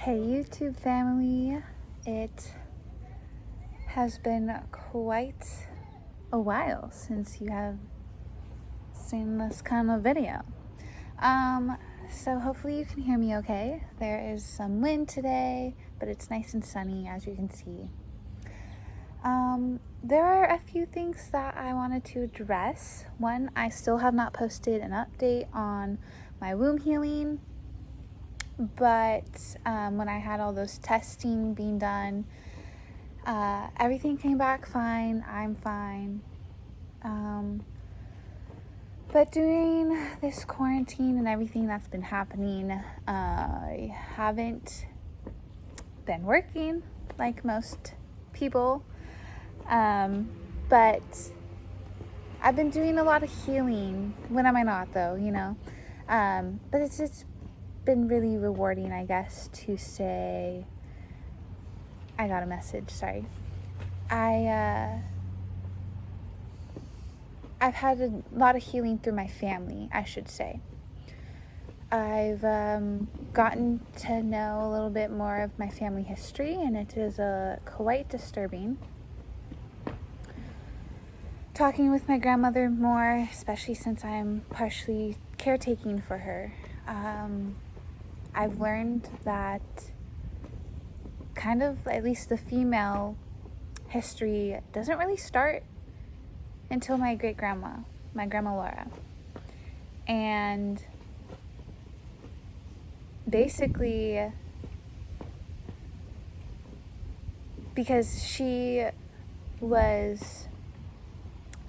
Hey YouTube family, it has been quite a while since you have seen this kind of video. So hopefully you can hear me okay. There is some wind today, but it's nice and sunny as you can see. There are a few things that I wanted to address. One, I still have not posted an update on my womb healing. But when I had all those testing being done, everything came back fine. I'm fine. But during this quarantine and everything that's been happening, I haven't been working like most people. But I've been doing a lot of healing. When am I not, though, But it's been really rewarding, I guess, to say. I got a message, sorry. I've had a lot of healing through my family, I should say. I've gotten to know a little bit more of my family history, and it is quite disturbing. Talking with my grandmother more, especially since I'm partially caretaking for her, I've learned that kind of, at least the female history, doesn't really start until my great-grandma, my Grandma Laura. And basically, because she was,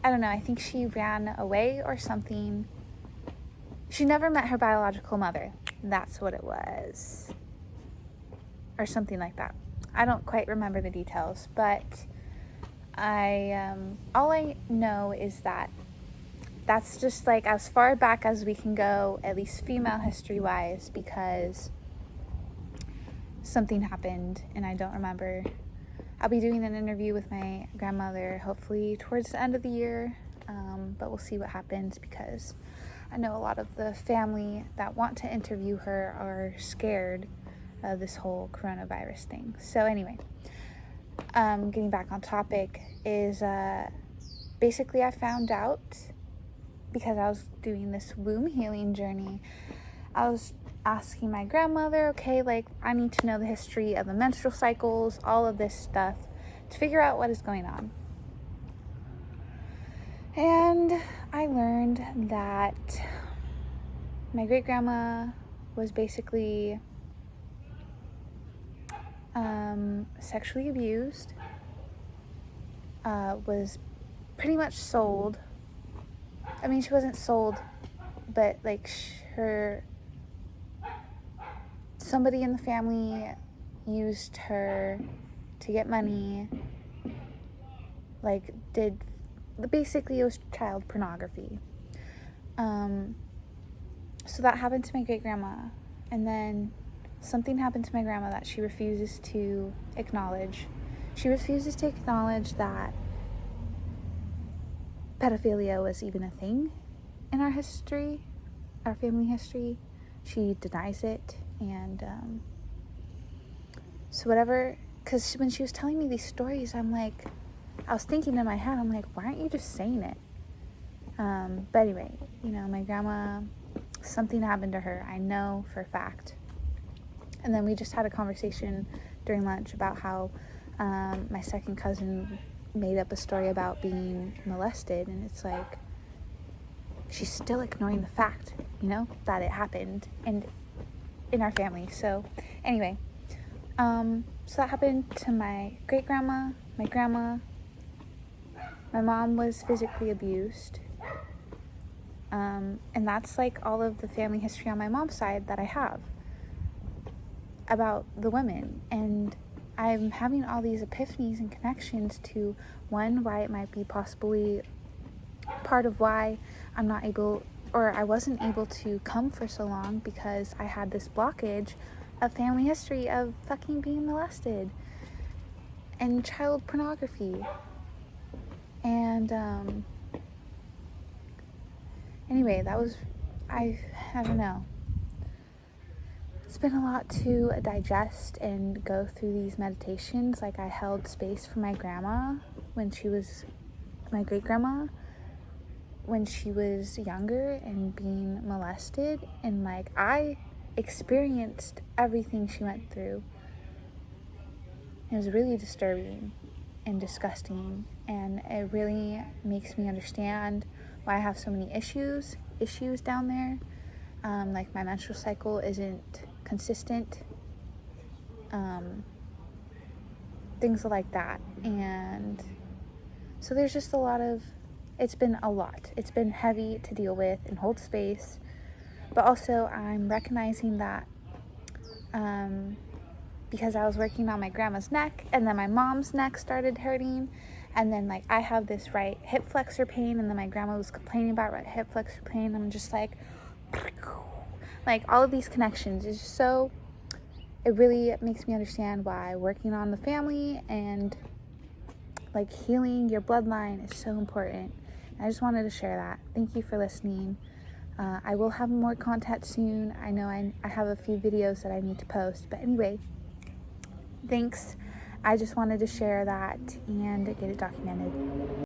I don't know, I think she ran away or something. She never met her biological mother. That's what it was. Or something like that. I don't quite remember the details, but all I know is that that's just like as far back as we can go, at least female history-wise, because something happened and I don't remember. I'll be doing an interview with my grandmother hopefully towards the end of the year, but we'll see what happens because I know a lot of the family that want to interview her are scared of this whole coronavirus thing. So anyway, getting back on topic is basically I found out because I was doing this womb healing journey. I was asking my grandmother, okay, like I need to know the history of the menstrual cycles, all of this stuff to figure out what is going on. And I learned that my great-grandma was basically sexually abused, was pretty much sold. I mean, she wasn't sold, but like somebody in the family used her to get money, basically it was child pornography. So that happened to my great-grandma, and then something happened to my grandma that she refuses to acknowledge. She refuses to acknowledge that pedophilia was even a thing in our history, our family history. She denies it, and so whatever, because when she was telling me these stories, I was thinking in my head, I'm like, why aren't you just saying it? But anyway, my grandma, something happened to her, I know for a fact. And then we just had a conversation during lunch about how my second cousin made up a story about being molested, and it's like she's still ignoring the fact, that it happened and in our family. So anyway, so that happened to my great-grandma, my grandma. My mom was physically abused. And that's like all of the family history on my mom's side that I have about the women. And I'm having all these epiphanies and connections to, one, why it might be possibly part of why I wasn't able to come for so long, because I had this blockage of family history of fucking being molested and child pornography. And anyway, that was, I don't know. it's been a lot to digest and go through these meditations. Like, I held space for my grandma when she was, my great grandma, when she was younger and being molested. And like, I experienced everything she went through. It was really disturbing and disgusting, and it really makes me understand why I have so many issues down there. Like, my menstrual cycle isn't consistent, things like that. And so there's just it's been a lot. It's been heavy to deal with and hold space. But also, I'm recognizing that because I was working on my grandma's neck, and then my mom's neck started hurting, and then like I have this right hip flexor pain, and then my grandma was complaining about right hip flexor pain. I'm just like all of these connections is just so, it really makes me understand why working on the family and like healing your bloodline is so important. I just wanted to share that. Thank you for listening. I will have more content soon. I know I have a few videos that I need to post, but anyway, thanks. I just wanted to share that and get it documented.